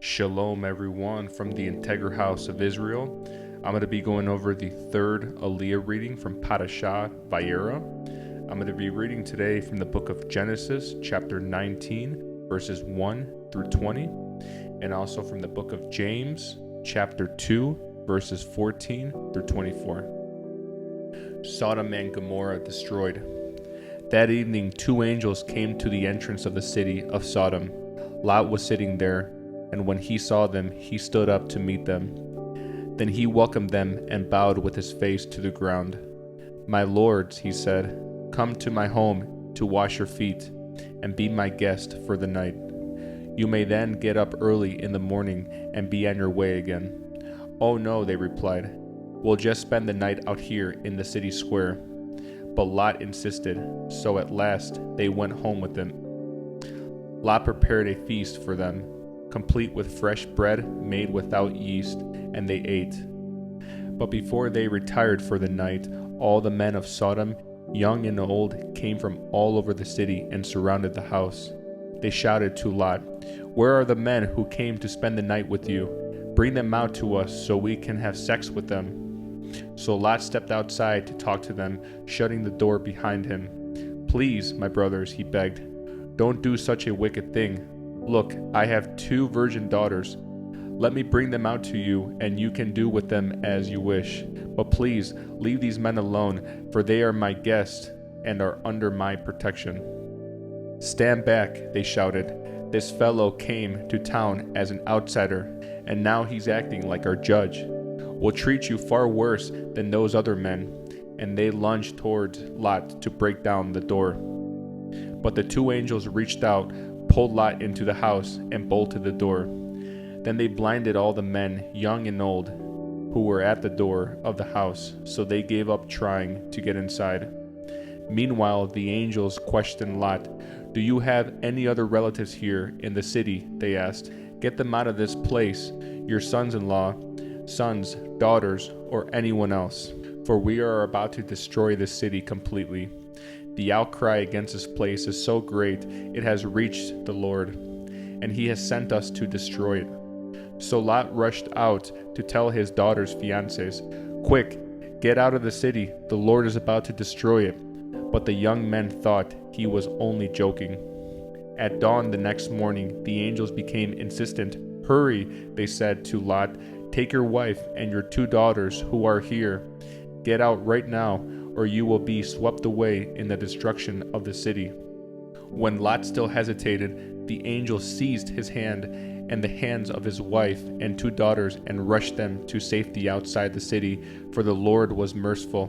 Shalom, everyone, from the Integral House of Israel. I'm going to be going over the third Aliyah reading from Parashat, Vayera. I'm going to be reading today from the book of Genesis, chapter 19, verses 1 through 20, and also from the book of James, chapter 2, verses 14 through 24. Sodom and Gomorrah destroyed. That evening, two angels came to the entrance of the city of Sodom. Lot was sitting there, and when he saw them, he stood up to meet them. Then he welcomed them and bowed with his face to the ground. "My lords," he said, "come to my home to wash your feet and be my guest for the night. You may then get up early in the morning and be on your way again." "Oh no," they replied. "We'll just spend the night out here in the city square." But Lot insisted, so at last they went home with him. Lot prepared a feast for them, complete with fresh bread made without yeast, and they ate. But before they retired for the night, all the men of Sodom, young and old, came from all over the city and surrounded the house. They shouted to Lot, "Where are the men who came to spend the night with you? Bring them out to us so we can have sex with them." So Lot stepped outside to talk to them, shutting the door behind him. "Please, my brothers," he begged, "don't do such a wicked thing. Look, I have 2 virgin daughters. Let me bring them out to you, and you can do with them as you wish. But please, leave these men alone, for they are my guests and are under my protection." "Stand back," they shouted. "This fellow came to town as an outsider, and now he's acting like our judge. We'll treat you far worse than those other men." And they lunged toward Lot to break down the door. But the 2 angels reached out, pulled Lot into the house, and bolted the door. Then they blinded all the men, young and old, who were at the door of the house, so they gave up trying to get inside. Meanwhile, the angels questioned Lot. "Do you have any other relatives here in the city?" they asked. "Get them out of this place, your sons-in-law, sons, daughters, or anyone else, for we are about to destroy the city completely. The outcry against this place is so great, it has reached the Lord, and he has sent us to destroy it." So Lot rushed out to tell his daughter's fiancés, "Quick, get out of the city, the Lord is about to destroy it." But the young men thought he was only joking. At dawn the next morning, the angels became insistent. "Hurry," they said to Lot, "take your wife and your 2 daughters who are here. Get out right now, or you will be swept away in the destruction of the city." When Lot still hesitated, the angel seized his hand and the hands of his wife and 2 daughters and rushed them to safety outside the city, for the Lord was merciful.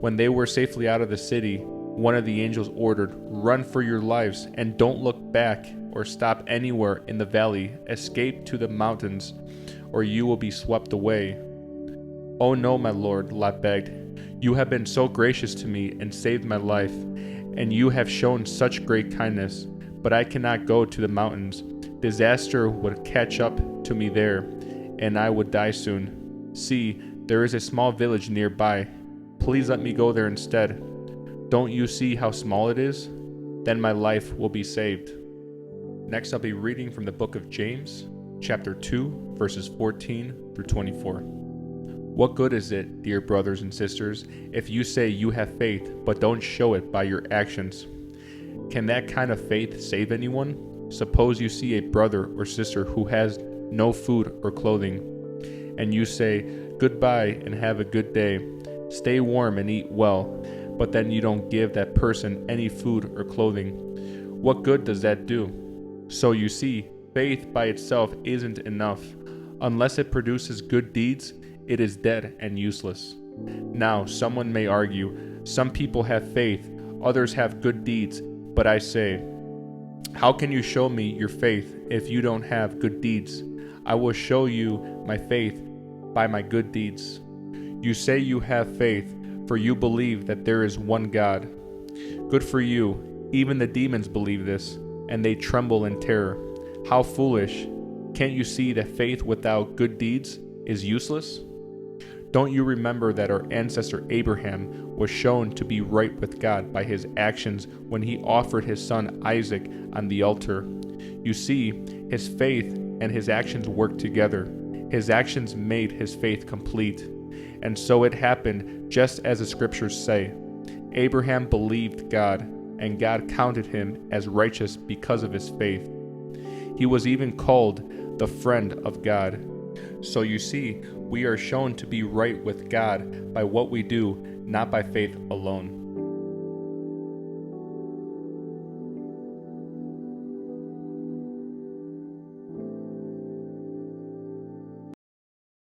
When they were safely out of the city, one of the angels ordered, "Run for your lives and don't look back or stop anywhere in the valley. Escape to the mountains, or you will be swept away." "Oh no, my lord," Lot begged. "You have been so gracious to me and saved my life, and you have shown such great kindness, but I cannot go to the mountains. Disaster would catch up to me there, and I would die soon. See, there is a small village nearby. Please let me go there instead. Don't you see how small it is? Then my life will be saved." Next, I'll be reading from the book of James, chapter 2, verses 14 through 24. "What good is it, dear brothers and sisters, if you say you have faith but don't show it by your actions? Can that kind of faith save anyone? Suppose you see a brother or sister who has no food or clothing, and you say, 'Goodbye and have a good day. Stay warm and eat well,' but then you don't give that person any food or clothing. What good does that do? So you see, faith by itself isn't enough. Unless it produces good deeds, it is dead and useless. Now, someone may argue, some people have faith, others have good deeds, but I say, how can you show me your faith if you don't have good deeds? I will show you my faith by my good deeds. You say you have faith, for you believe that there is one God. Good for you. Even the demons believe this, and they tremble in terror. How foolish! Can't you see that faith without good deeds is useless? Don't you remember that our ancestor Abraham was shown to be right with God by his actions when he offered his son Isaac on the altar? You see, his faith and his actions worked together. His actions made his faith complete. And so it happened just as the scriptures say. Abraham believed God, and God counted him as righteous because of his faith. He was even called the friend of God. So you see, we are shown to be right with God by what we do, not by faith alone.